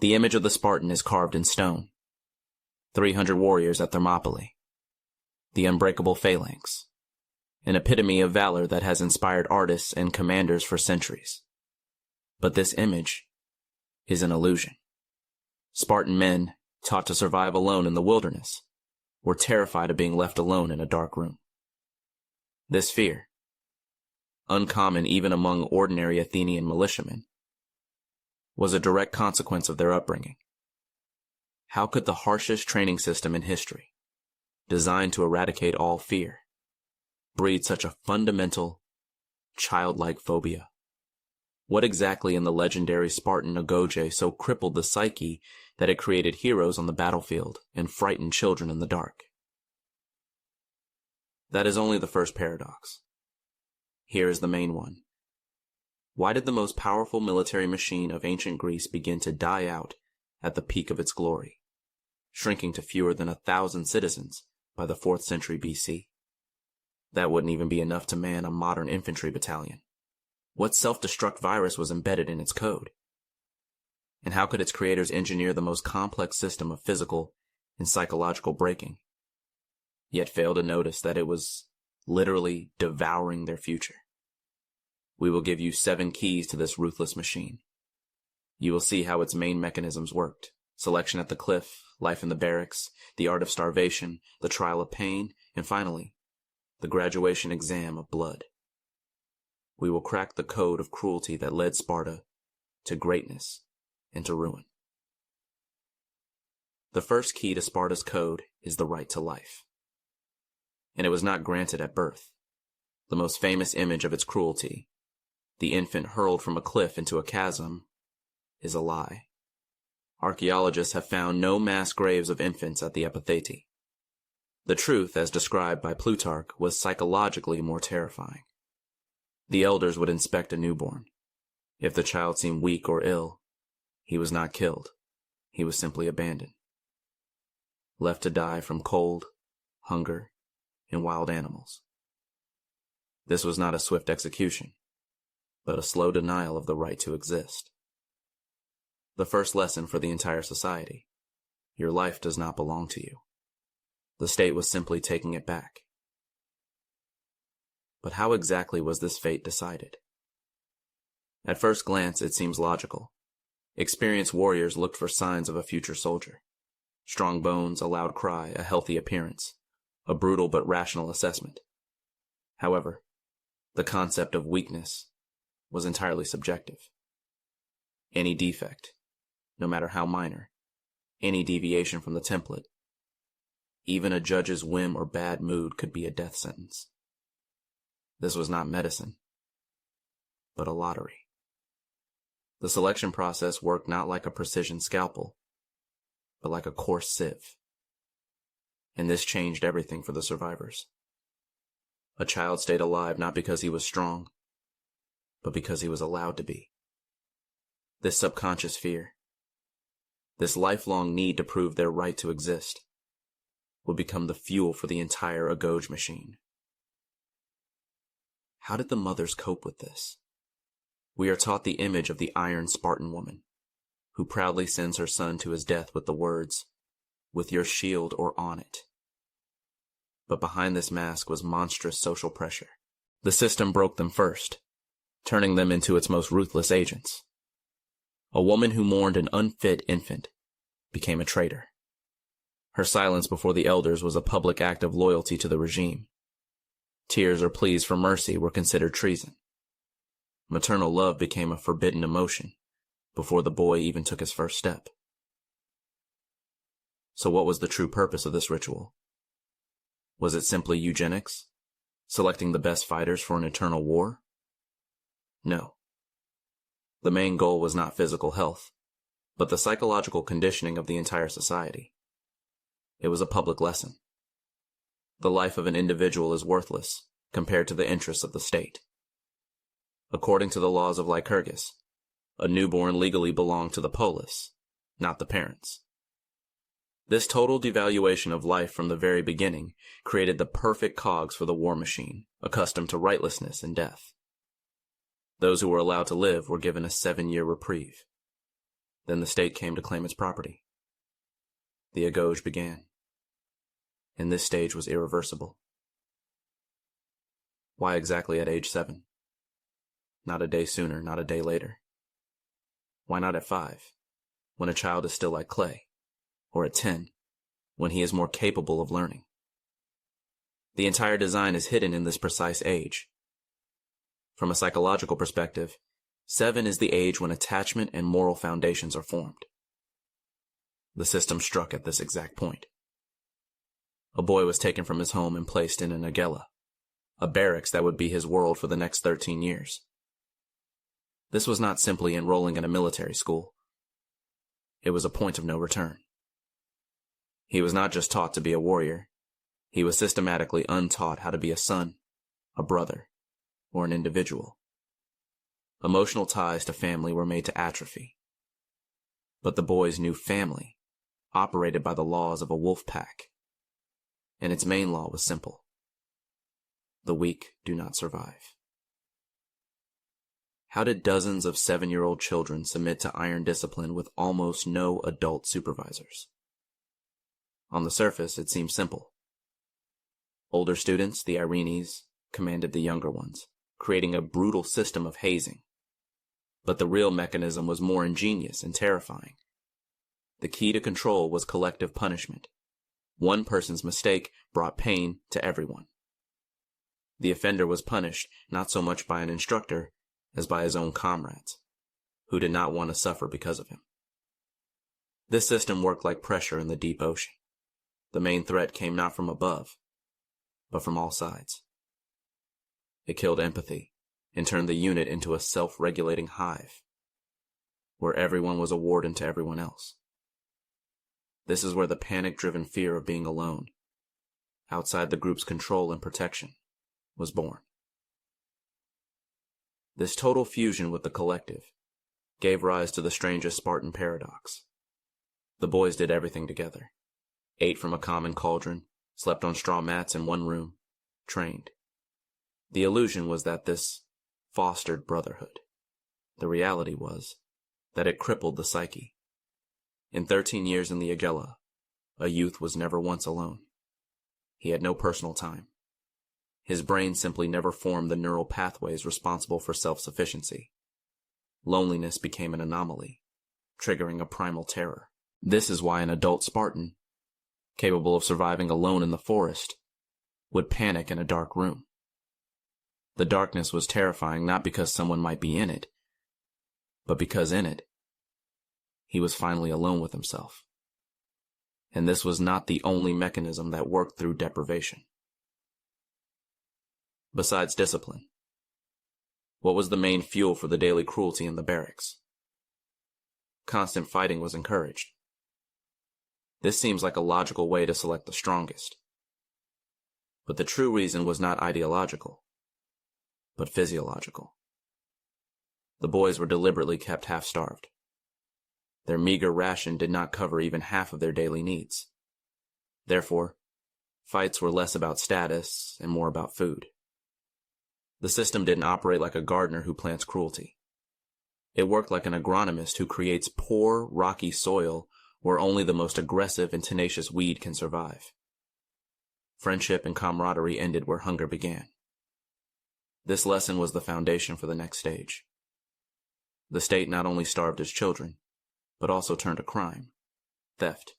The image of the Spartan is carved in stone. 300 warriors at Thermopylae. The unbreakable phalanx. An epitome of valor that has inspired artists and commanders for centuries. But this image is an illusion. Spartan men, taught to survive alone in the wilderness, were terrified of being left alone in a dark room. This fear, uncommon even among ordinary Athenian militiamen, was a direct consequence of their upbringing. How could the harshest training system in history, designed to eradicate all fear, breed such a fundamental, childlike phobia? What exactly in the legendary Spartan Agoge so crippled the psyche that it created heroes on the battlefield and frightened children in the dark? That is only the first paradox. Here is the main one. Why did the most powerful military machine of ancient Greece begin to die out at the peak of its glory, shrinking to fewer than 1,000 citizens by the 4th century BC? That wouldn't even be enough to man a modern infantry battalion. What self-destruct virus was embedded in its code? And how could its creators engineer the most complex system of physical and psychological breaking, yet fail to notice that it was literally devouring their future? We will give you 7 keys to this ruthless machine. You will see how its main mechanisms worked: selection at the cliff, life in the barracks, the art of starvation, the trial of pain, and finally, the graduation exam of blood. We will crack the code of cruelty that led Sparta to greatness and to ruin. The first key to Sparta's code is the right to life. And it was not granted at birth. The most famous image of its cruelty, the infant hurled from a cliff into a chasm, is a lie. Archaeologists have found no mass graves of infants at the Epithete. The truth, as described by Plutarch, was psychologically more terrifying. The elders would inspect a newborn. If the child seemed weak or ill, he was not killed. He was simply abandoned, left to die from cold, hunger, and wild animals. This was not a swift execution, but a slow denial of the right to exist. The first lesson for the entire society: your life does not belong to you. The state was simply taking it back. But how exactly was this fate decided? At first glance, it seems logical. Experienced warriors looked for signs of a future soldier. Strong bones, a loud cry, a healthy appearance, a brutal but rational assessment. However, the concept of weakness was entirely subjective. Any defect, no matter how minor, any deviation from the template, even a judge's whim or bad mood could be a death sentence. This was not medicine, but a lottery. The selection process worked not like a precision scalpel, but like a coarse sieve. And this changed everything for the survivors. A child stayed alive not because he was strong, but because he was allowed to be. This subconscious fear, this lifelong need to prove their right to exist, would become the fuel for the entire Agoge machine. How did the mothers cope with this? We are taught the image of the iron Spartan woman, who proudly sends her son to his death with the words, "With your shield or on it." But behind this mask was monstrous social pressure. The system broke them first, turning them into its most ruthless agents. A woman who mourned an unfit infant became a traitor. Her silence before the elders was a public act of loyalty to the regime. Tears or pleas for mercy were considered treason. Maternal love became a forbidden emotion before the boy even took his first step. So what was the true purpose of this ritual? Was it simply eugenics, selecting the best fighters for an eternal war? No. The main goal was not physical health, but the psychological conditioning of the entire society. It was a public lesson. The life of an individual is worthless compared to the interests of the state. According to the laws of Lycurgus, a newborn legally belonged to the polis, not the parents. This total devaluation of life from the very beginning created the perfect cogs for the war machine, accustomed to rightlessness and death. Those who were allowed to live were given a 7-year reprieve. Then the state came to claim its property. The Agoge began. And this stage was irreversible. Why exactly at age 7? Not a day sooner, not a day later. Why not at 5, when a child is still like clay? Or at 10, when he is more capable of learning? The entire design is hidden in this precise age. From a psychological perspective, 7 is the age when attachment and moral foundations are formed. The system struck at this exact point. A boy was taken from his home and placed in an agela, a barracks that would be his world for the next 13 years. This was not simply enrolling in a military school. It was a point of no return. He was not just taught to be a warrior. He was systematically untaught how to be a son, a brother, or an individual. Emotional ties to family were made to atrophy. But the boy's new family operated by the laws of a wolf pack, and its main law was simple: the weak do not survive. How did dozens of 7-year-old children submit to iron discipline with almost no adult supervisors? On the surface, it seems simple. Older students, the Irenes, commanded the younger ones, creating a brutal system of hazing. But the real mechanism was more ingenious and terrifying. The key to control was collective punishment. One person's mistake brought pain to everyone. The offender was punished not so much by an instructor as by his own comrades, who did not want to suffer because of him. This system worked like pressure in the deep ocean. The main threat came not from above, but from all sides. It killed empathy and turned the unit into a self-regulating hive, where everyone was a warden to everyone else. This is where the panic-driven fear of being alone, outside the group's control and protection, was born. This total fusion with the collective gave rise to the strangest Spartan paradox. The boys did everything together, ate from a common cauldron, slept on straw mats in one room, trained. The illusion was that this fostered brotherhood. The reality was that it crippled the psyche. In 13 years in the Agela, a youth was never once alone. He had no personal time. His brain simply never formed the neural pathways responsible for self-sufficiency. Loneliness became an anomaly, triggering a primal terror. This is why an adult Spartan, capable of surviving alone in the forest, would panic in a dark room. The darkness was terrifying not because someone might be in it, but because in it, he was finally alone with himself. And this was not the only mechanism that worked through deprivation. Besides discipline, what was the main fuel for the daily cruelty in the barracks? Constant fighting was encouraged. This seems like a logical way to select the strongest. But the true reason was not ideological, but physiological. The boys were deliberately kept half-starved. Their meager ration did not cover even half of their daily needs. Therefore, fights were less about status and more about food. The system didn't operate like a gardener who plants cruelty. It worked like an agronomist who creates poor, rocky soil where only the most aggressive and tenacious weed can survive. Friendship and camaraderie ended where hunger began. This lesson was the foundation for the next stage. The state not only starved its children, but also turned a crime, theft,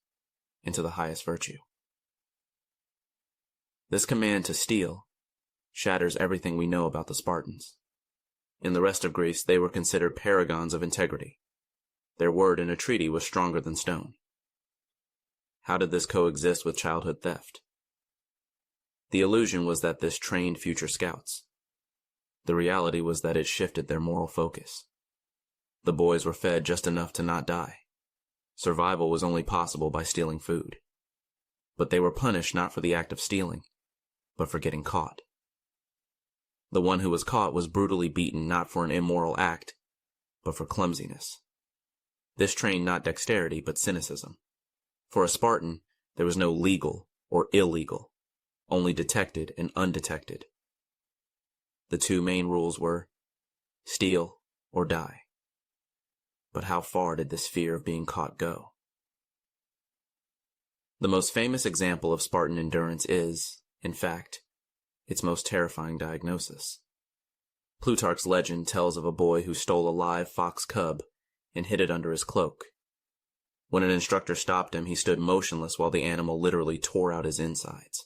into the highest virtue. This command to steal shatters everything we know about the Spartans. In the rest of Greece, they were considered paragons of integrity. Their word in a treaty was stronger than stone. How did this coexist with childhood theft? The illusion was that this trained future scouts. The reality was that it shifted their moral focus. The boys were fed just enough to not die. Survival was only possible by stealing food. But they were punished not for the act of stealing, but for getting caught. The one who was caught was brutally beaten not for an immoral act, but for clumsiness. This trained not dexterity, but cynicism. For a Spartan, there was no legal or illegal, only detected and undetected. The two main rules were steal or die. But how far did this fear of being caught go? The most famous example of Spartan endurance is, in fact, its most terrifying diagnosis. Plutarch's legend tells of a boy who stole a live fox cub and hid it under his cloak. When an instructor stopped him, he stood motionless while the animal literally tore out his insides.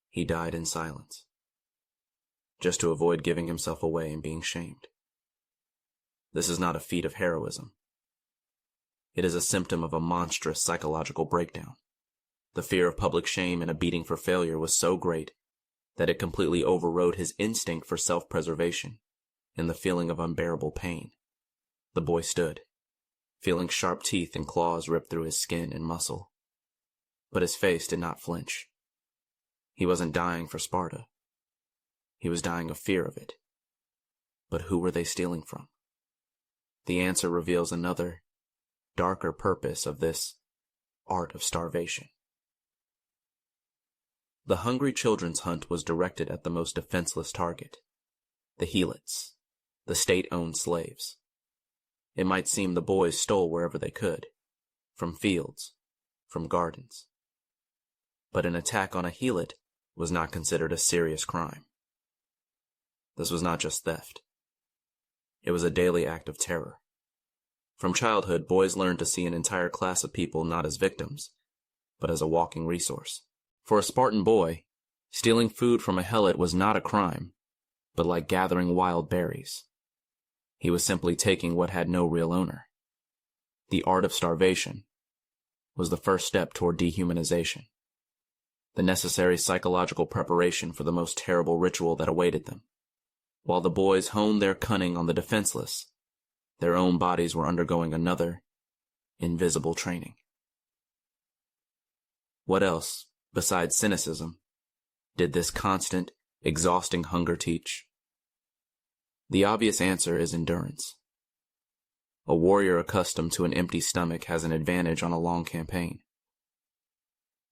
He died in silence, just to avoid giving himself away and being shamed. This is not a feat of heroism. It is a symptom of a monstrous psychological breakdown. The fear of public shame and a beating for failure was so great that it completely overrode his instinct for self-preservation and the feeling of unbearable pain. The boy stood, feeling sharp teeth and claws rip through his skin and muscle. But his face did not flinch. He wasn't dying for Sparta. He was dying of fear of it. But who were they stealing from? The answer reveals another, darker purpose of this art of starvation. The hungry children's hunt was directed at the most defenseless target, the helots, the state-owned slaves. It might seem the boys stole wherever they could, from fields, from gardens. But an attack on a helot was not considered a serious crime. This was not just theft. It was a daily act of terror. From childhood, boys learned to see an entire class of people not as victims, but as a walking resource. For a Spartan boy, stealing food from a helot was not a crime, but like gathering wild berries. He was simply taking what had no real owner. The art of starvation was the first step toward dehumanization, the necessary psychological preparation for the most terrible ritual that awaited them. While the boys honed their cunning on the defenseless, their own bodies were undergoing another, invisible training. What else, besides cynicism, did this constant, exhausting hunger teach? The obvious answer is endurance. A warrior accustomed to an empty stomach has an advantage on a long campaign.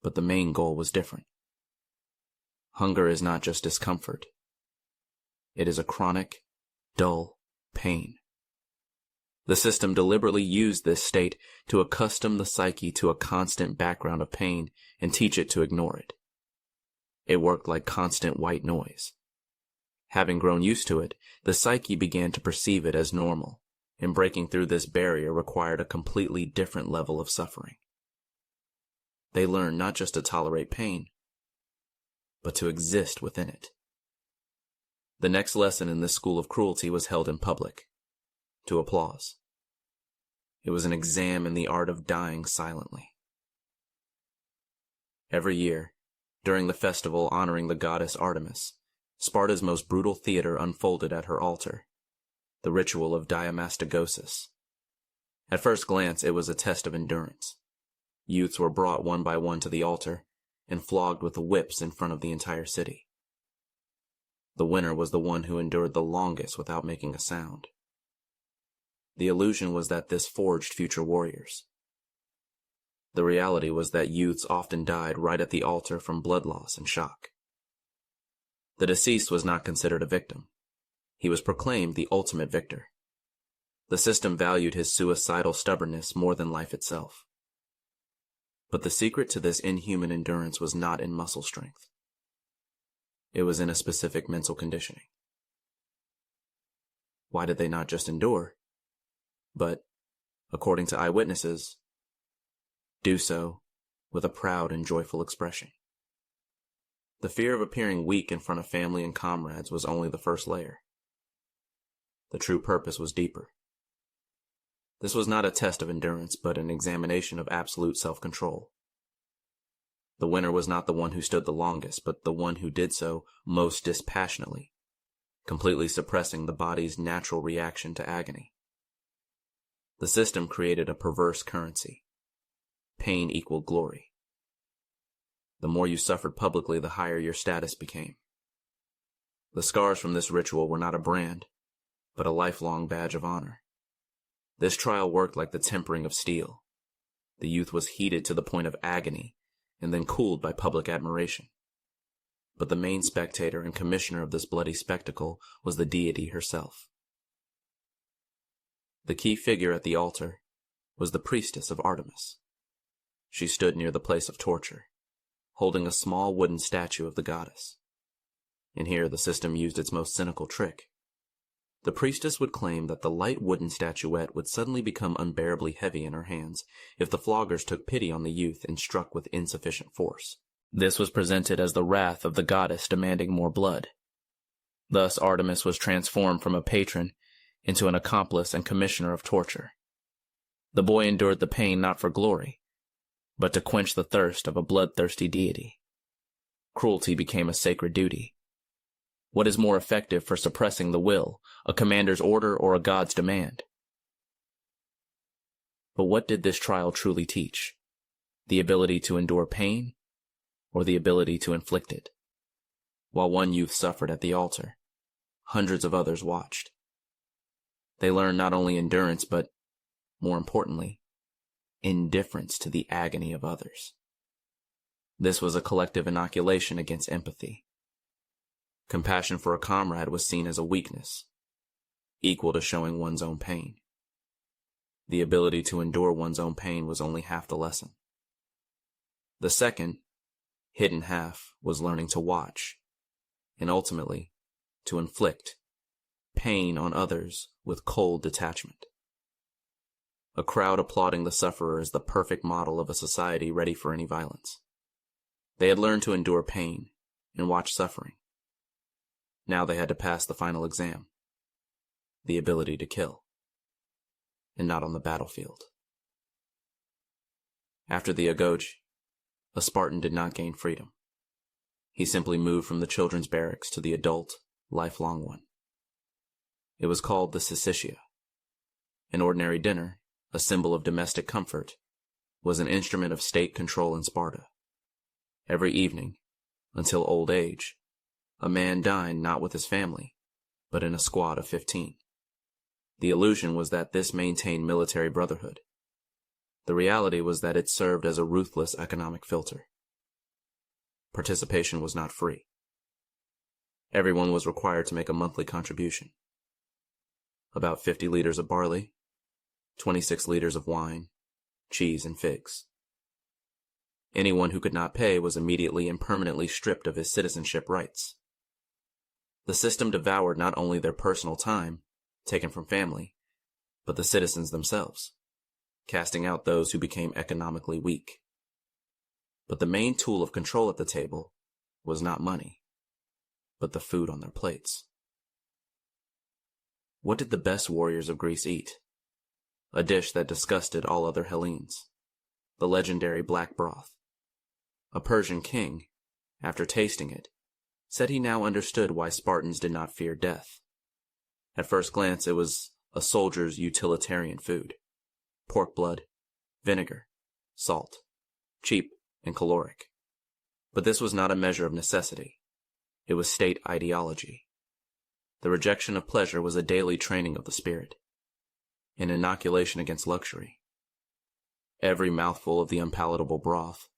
But the main goal was different. Hunger is not just discomfort. It is a chronic, dull pain. The system deliberately used this state to accustom the psyche to a constant background of pain and teach it to ignore it. It worked like constant white noise. Having grown used to it, the psyche began to perceive it as normal, and breaking through this barrier required a completely different level of suffering. They learned not just to tolerate pain, but to exist within it. The next lesson in this school of cruelty was held in public, to applause. It was an exam in the art of dying silently. Every year, during the festival honoring the goddess Artemis, Sparta's most brutal theater unfolded at her altar, the ritual of diamastagosis. At first glance, it was a test of endurance. Youths were brought one by one to the altar and flogged with whips in front of the entire city. The winner was the one who endured the longest without making a sound. The illusion was that this forged future warriors. The reality was that youths often died right at the altar from blood loss and shock. The deceased was not considered a victim. He was proclaimed the ultimate victor. The system valued his suicidal stubbornness more than life itself. But the secret to this inhuman endurance was not in muscle strength. It was in a specific mental conditioning. Why did they not just endure, but, according to eyewitnesses, do so with a proud and joyful expression? The fear of appearing weak in front of family and comrades was only the first layer. The true purpose was deeper. This was not a test of endurance, but an examination of absolute self-control. The winner was not the one who stood the longest, but the one who did so most dispassionately, completely suppressing the body's natural reaction to agony. The system created a perverse currency. Pain equaled glory. The more you suffered publicly, the higher your status became. The scars from this ritual were not a brand, but a lifelong badge of honor. This trial worked like the tempering of steel. The youth was heated to the point of agony, and then cooled by public admiration. But the main spectator and commissioner of this bloody spectacle was the deity herself. The key figure at the altar was the priestess of Artemis. She stood near the place of torture, holding a small wooden statue of the goddess. And here the system used its most cynical trick. The priestess would claim that the light wooden statuette would suddenly become unbearably heavy in her hands if the floggers took pity on the youth and struck with insufficient force. This was presented as the wrath of the goddess demanding more blood. Thus Artemis was transformed from a patron into an accomplice and commissioner of torture. The boy endured the pain not for glory, but to quench the thirst of a bloodthirsty deity. Cruelty became a sacred duty. What is more effective for suppressing the will, a commander's order or a god's demand? But what did this trial truly teach? The ability to endure pain, or the ability to inflict it? While one youth suffered at the altar, hundreds of others watched. They learned not only endurance, but, more importantly, indifference to the agony of others. This was a collective inoculation against empathy. Compassion for a comrade was seen as a weakness, equal to showing one's own pain. The ability to endure one's own pain was only half the lesson. The second, hidden half, was learning to watch, and ultimately, to inflict pain on others with cold detachment. A crowd applauding the sufferer is the perfect model of a society ready for any violence. They had learned to endure pain and watch suffering. Now they had to pass the final exam, the ability to kill, and not on the battlefield. After the Agoge, a Spartan did not gain freedom. He simply moved from the children's barracks to the adult, lifelong one. It was called the syssitia. An ordinary dinner, a symbol of domestic comfort, was an instrument of state control in Sparta. Every evening, until old age, a man dined not with his family, but in a squad of 15. The illusion was that this maintained military brotherhood. The reality was that it served as a ruthless economic filter. Participation was not free. Everyone was required to make a monthly contribution. About 50 liters of barley, 26 liters of wine, cheese, and figs. Anyone who could not pay was immediately and permanently stripped of his citizenship rights. The system devoured not only their personal time, taken from family, but the citizens themselves, casting out those who became economically weak. But the main tool of control at the table was not money, but the food on their plates. What did the best warriors of Greece eat? A dish that disgusted all other Hellenes, the legendary black broth. A Persian king, after tasting it, said he now understood why Spartans did not fear death. At first glance, it was a soldier's utilitarian food. Pork blood, vinegar, salt, cheap and caloric. But this was not a measure of necessity. It was state ideology. The rejection of pleasure was a daily training of the spirit, an inoculation against luxury. Every mouthful of the unpalatable broth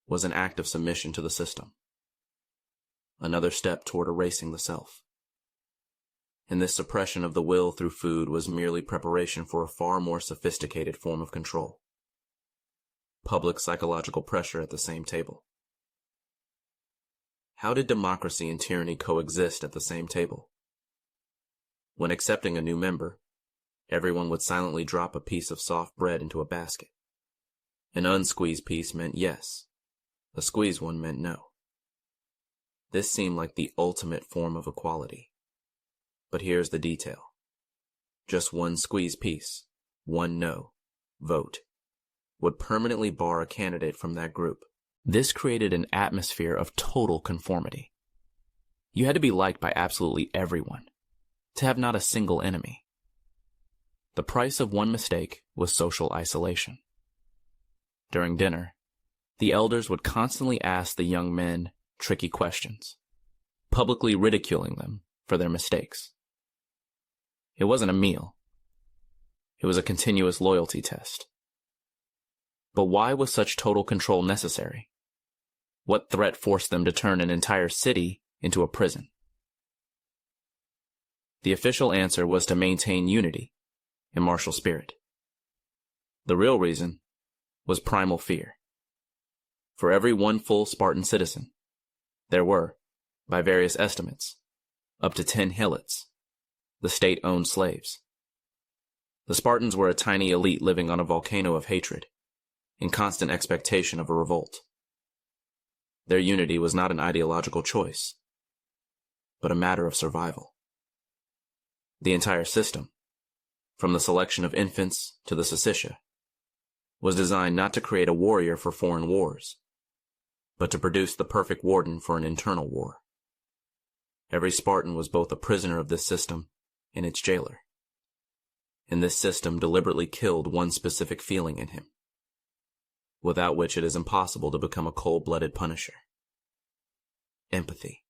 was an act of submission to the system. Another step toward erasing the self. And this suppression of the will through food was merely preparation for a far more sophisticated form of control. Public psychological pressure at the same table. How did democracy and tyranny coexist at the same table? When accepting a new member, everyone would silently drop a piece of soft bread into a basket. An unsqueezed piece meant yes. A squeezed one meant no. This seemed like the ultimate form of equality. But here's the detail. Just one squeezed piece, one no, vote, would permanently bar a candidate from that group. This created an atmosphere of total conformity. You had to be liked by absolutely everyone, to have not a single enemy. The price of one mistake was social isolation. During dinner, the elders would constantly ask the young men tricky questions, publicly ridiculing them for their mistakes. It wasn't a meal. It was a continuous loyalty test. But why was such total control necessary? What threat forced them to turn an entire city into a prison? The official answer was to maintain unity and martial spirit. The real reason was primal fear. For every one full Spartan citizen, there were, by various estimates, up to 10 helots, the state-owned slaves. The Spartans were a tiny elite living on a volcano of hatred, in constant expectation of a revolt. Their unity was not an ideological choice, but a matter of survival. The entire system, from the selection of infants to the Syssitia, was designed not to create a warrior for foreign wars, but to produce the perfect warden for an internal war. Every Spartan was both a prisoner of this system and its jailer. And this system deliberately killed one specific feeling in him, without which it is impossible to become a cold-blooded punisher: empathy.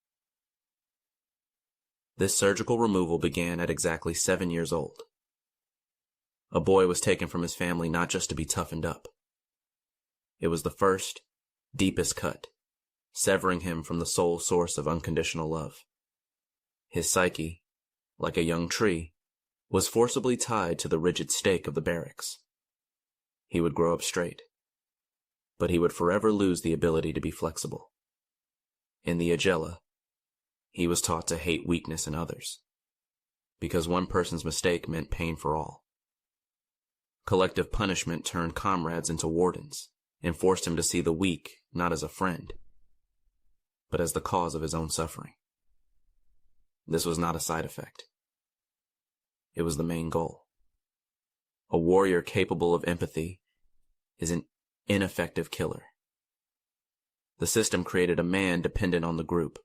This surgical removal began at exactly 7 years old. A boy was taken from his family not just to be toughened up. It was the first, deepest cut, severing him from the sole source of unconditional love. His psyche, like a young tree, was forcibly tied to the rigid stake of the barracks. He would grow up straight, but he would forever lose the ability to be flexible. In the Agella, he was taught to hate weakness in others, because one person's mistake meant pain for all. Collective punishment turned comrades into wardens and forced him to see the weak not as a friend, but as the cause of his own suffering. This was not a side effect. It was the main goal. A warrior capable of empathy is an ineffective killer. The system created a man dependent on the group,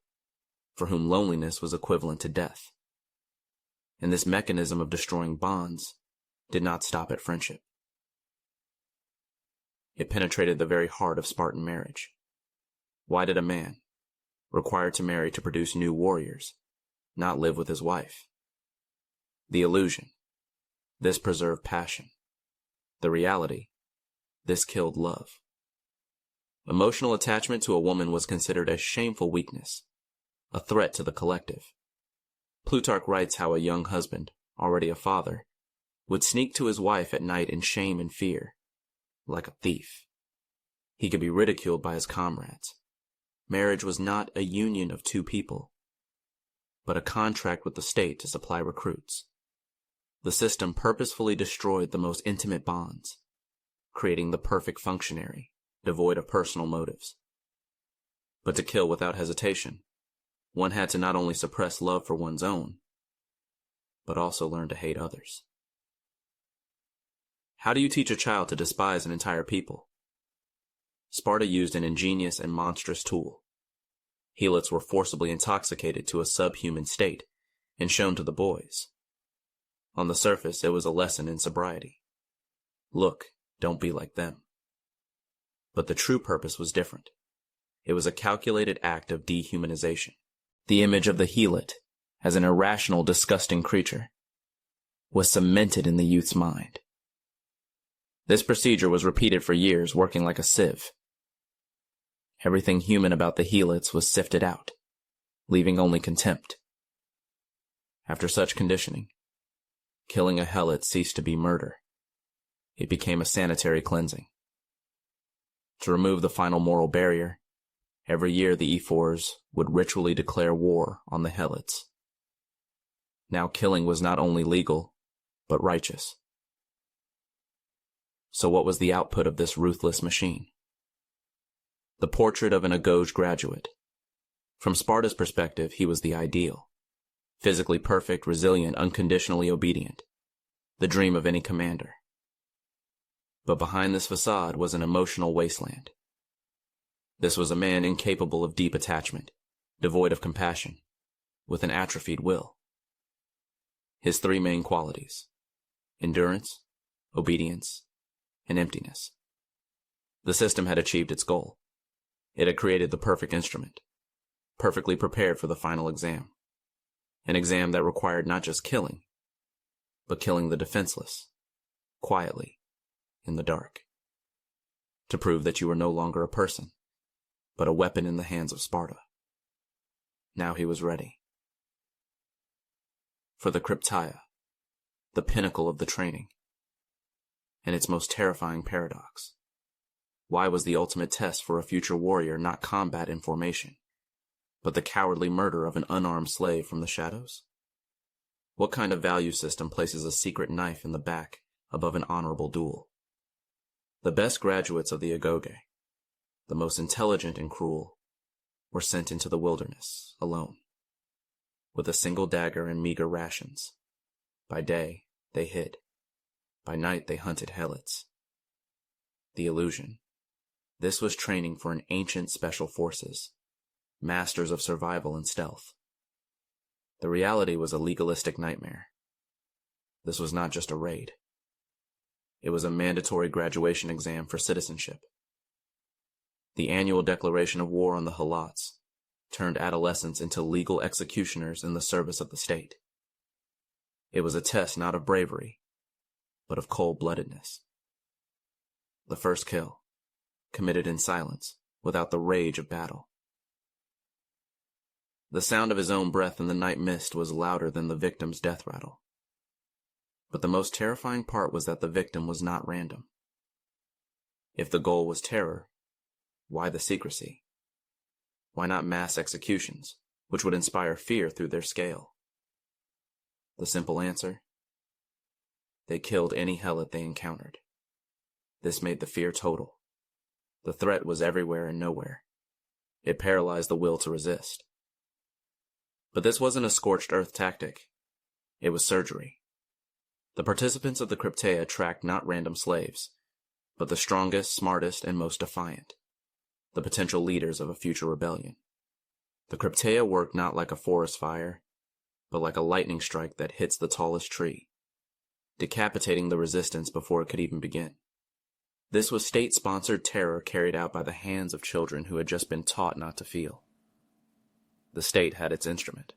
for whom loneliness was equivalent to death. And this mechanism of destroying bonds did not stop at friendship. It penetrated the very heart of Spartan marriage. Why did a man, required to marry to produce new warriors, not live with his wife? The illusion: this preserved passion. The reality: this killed love. Emotional attachment to a woman was considered a shameful weakness, a threat to the collective. Plutarch writes how a young husband, already a father, would sneak to his wife at night in shame and fear, like a thief. He could be ridiculed by his comrades. Marriage was not a union of two people, but a contract with the state to supply recruits. The system purposefully destroyed the most intimate bonds, creating the perfect functionary, devoid of personal motives. But to kill without hesitation, one had to not only suppress love for one's own, but also learn to hate others. How do you teach a child to despise an entire people? Sparta used an ingenious and monstrous tool. Helots were forcibly intoxicated to a subhuman state and shown to the boys. On the surface, it was a lesson in sobriety. Look, don't be like them. But the true purpose was different. It was a calculated act of dehumanization. The image of the helot, as an irrational, disgusting creature, was cemented in the youth's mind. This procedure was repeated for years, working like a sieve. Everything human about the helots was sifted out, leaving only contempt. After such conditioning, killing a helot ceased to be murder. It became a sanitary cleansing. To remove the final moral barrier, every year the ephors would ritually declare war on the helots. Now killing was not only legal, but righteous. So what was the output of this ruthless machine? The portrait of an Agoge graduate. From Sparta's perspective, he was the ideal. Physically perfect, resilient, unconditionally obedient. The dream of any commander. But behind this facade was an emotional wasteland. This was a man incapable of deep attachment, devoid of compassion, with an atrophied will. His three main qualities: endurance, obedience, and emptiness. The system had achieved its goal. It had created the perfect instrument, perfectly prepared for the final exam. An exam that required not just killing, but killing the defenseless, quietly, in the dark. To prove that you were no longer a person, but a weapon in the hands of Sparta. Now he was ready. For the krypteia, the pinnacle of the training, and its most terrifying paradox. Why was the ultimate test for a future warrior not combat in formation, but the cowardly murder of an unarmed slave from the shadows? What kind of value system places a secret knife in the back above an honorable duel? The best graduates of the Agoge, the most intelligent and cruel, were sent into the wilderness, alone, with a single dagger and meager rations. By day, they hid. By night, they hunted helots. The illusion. This was training for an ancient special forces, masters of survival and stealth. The reality was a legalistic nightmare. This was not just a raid. It was a mandatory graduation exam for citizenship. The annual declaration of war on the helots turned adolescents into legal executioners in the service of the state. It was a test not of bravery, but of cold-bloodedness. The first kill, committed in silence, without the rage of battle. The sound of his own breath in the night mist was louder than the victim's death rattle. But the most terrifying part was that the victim was not random. If the goal was terror, why the secrecy? Why not mass executions, which would inspire fear through their scale? The simple answer? They killed any helot they encountered. This made the fear total. The threat was everywhere and nowhere. It paralyzed the will to resist. But this wasn't a scorched earth tactic. It was surgery. The participants of the krypteia tracked not random slaves, but the strongest, smartest, and most defiant, the potential leaders of a future rebellion. The krypteia worked not like a forest fire, but like a lightning strike that hits the tallest tree, decapitating the resistance before it could even begin. This was state-sponsored terror carried out by the hands of children who had just been taught not to feel. The state had its instrument.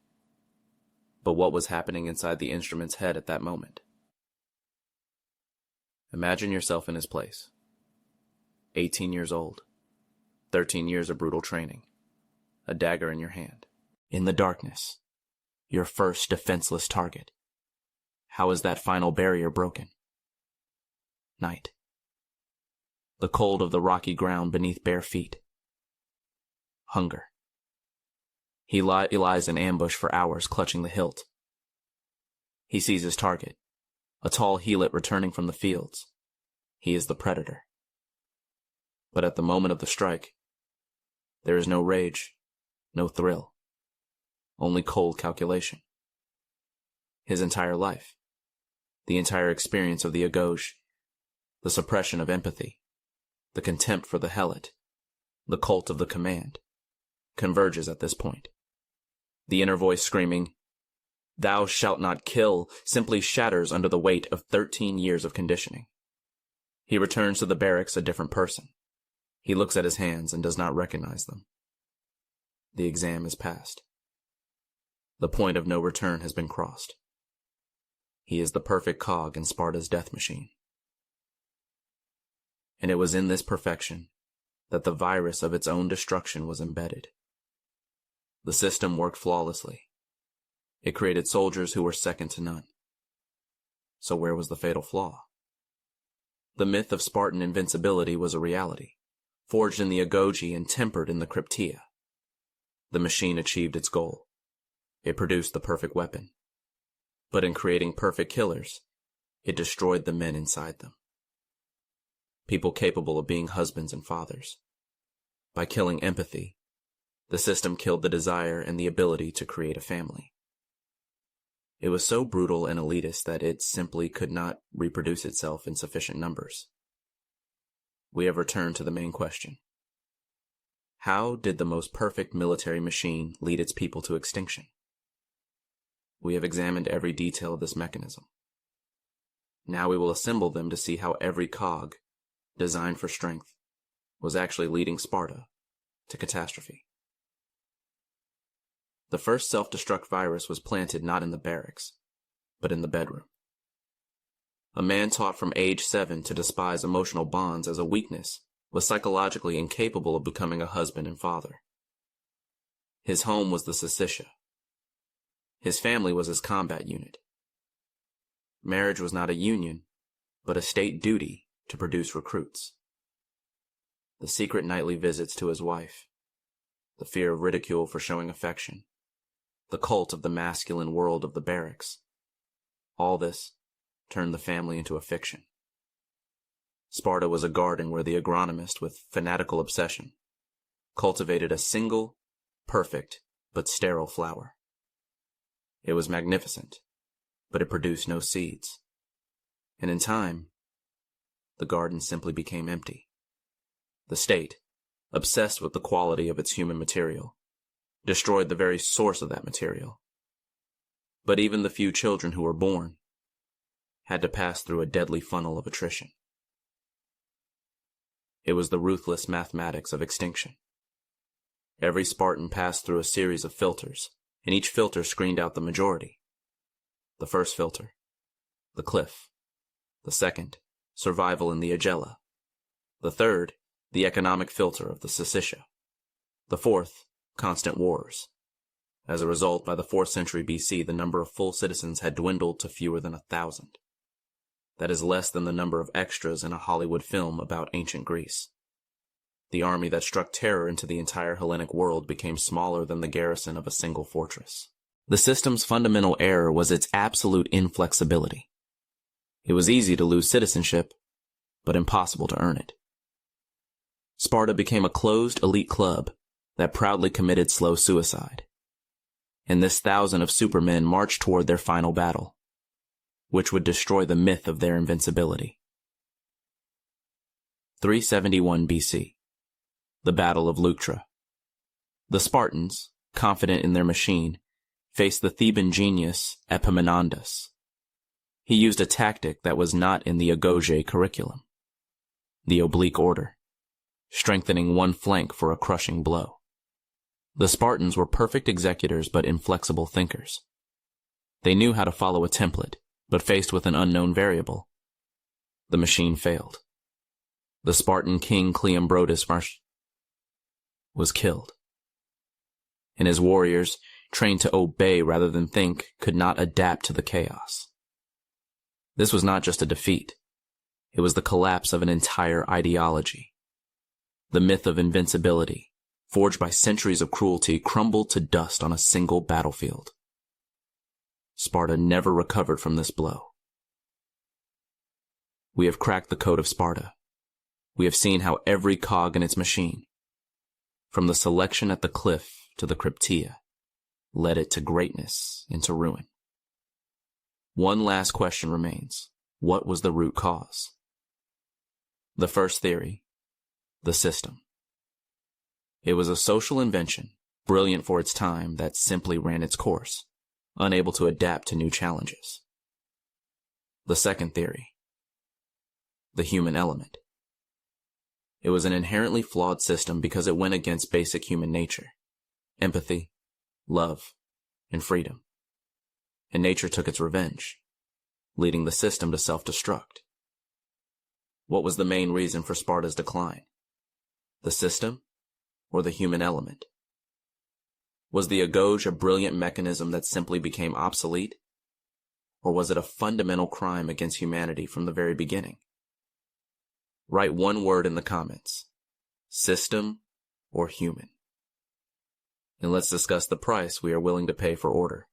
But what was happening inside the instrument's head at that moment? Imagine yourself in his place. 18 years old. 13 years of brutal training. A dagger in your hand. In the darkness. Your first defenseless target. How is that final barrier broken? Night. The cold of the rocky ground beneath bare feet. Hunger. He lies in ambush for hours, clutching the hilt. He sees his target, a tall helot returning from the fields. He is the predator. But at the moment of the strike, there is no rage, no thrill, only cold calculation. His entire life, the entire experience of the Agoge, the suppression of empathy, the contempt for the helot, the cult of the command, converges at this point. The inner voice screaming, "Thou shalt not kill," simply shatters under the weight of 13 years of conditioning. He returns to the barracks a different person. He looks at his hands and does not recognize them. The exam is passed. The point of no return has been crossed. He is the perfect cog in Sparta's death machine. And it was in this perfection that the virus of its own destruction was embedded. The system worked flawlessly. It created soldiers who were second to none. So where was the fatal flaw? The myth of Spartan invincibility was a reality, forged in the Agoge and tempered in the krypteia. The machine achieved its goal. It produced the perfect weapon. But in creating perfect killers, it destroyed the men inside them. People capable of being husbands and fathers. By killing empathy, the system killed the desire and the ability to create a family. It was so brutal and elitist that it simply could not reproduce itself in sufficient numbers. We have returned to the main question. How did the most perfect military machine lead its people to extinction? We have examined every detail of this mechanism. Now we will assemble them to see how every cog, designed for strength, was actually leading Sparta to catastrophe. The first self-destruct virus was planted not in the barracks, but in the bedroom. A man taught from age 7 to despise emotional bonds as a weakness was psychologically incapable of becoming a husband and father. His home was the Sicilia. His family was his combat unit. Marriage was not a union, but a state duty to produce recruits. The secret nightly visits to his wife, the fear of ridicule for showing affection, the cult of the masculine world of the barracks. All this turned the family into a fiction. Sparta was a garden where the agronomist, with fanatical obsession, cultivated a single, perfect, but sterile flower. It was magnificent, but it produced no seeds. And in time, the garden simply became empty. The state, obsessed with the quality of its human material, destroyed the very source of that material. But even the few children who were born had to pass through a deadly funnel of attrition. It was the ruthless mathematics of extinction. Every Spartan passed through a series of filters, and each filter screened out the majority. The first filter, the cliff. The second, survival in the Agella. The third, the economic filter of the Syssitia. The fourth, constant wars. As a result, by the 4th century BC, the number of full citizens had dwindled to fewer than 1,000. That is less than the number of extras in a Hollywood film about ancient Greece. The army that struck terror into the entire Hellenic world became smaller than the garrison of a single fortress. The system's fundamental error was its absolute inflexibility. It was easy to lose citizenship, but impossible to earn it. Sparta became a closed elite club that proudly committed slow suicide. And this 1,000 of supermen marched toward their final battle, which would destroy the myth of their invincibility. 371 BC. The Battle of Leuctra. The Spartans, confident in their machine, faced the Theban genius Epaminondas. He used a tactic that was not in the Agoge curriculum, the oblique order, strengthening one flank for a crushing blow. The Spartans were perfect executors but inflexible thinkers. They knew how to follow a template, but faced with an unknown variable, the machine failed. The Spartan king Cleombrotus was killed, and his warriors, trained to obey rather than think, could not adapt to the chaos. This was not just a defeat. It was the collapse of an entire ideology. The myth of invincibility, forged by centuries of cruelty, crumbled to dust on a single battlefield. Sparta never recovered from this blow. We have cracked the code of Sparta. We have seen how every cog in its machine, from the selection at the cliff to the krypteia, led it to greatness and to ruin. One last question remains. What was the root cause? The first theory, the system. It was a social invention, brilliant for its time, that simply ran its course, unable to adapt to new challenges. The second theory, the human element. It was an inherently flawed system because it went against basic human nature, empathy, love, and freedom. And nature took its revenge, leading the system to self-destruct. What was the main reason for Sparta's decline? The system or the human element? Was the Agoge a brilliant mechanism that simply became obsolete? Or was it a fundamental crime against humanity from the very beginning? Write one word in the comments: system or human. And let's discuss the price we are willing to pay for order.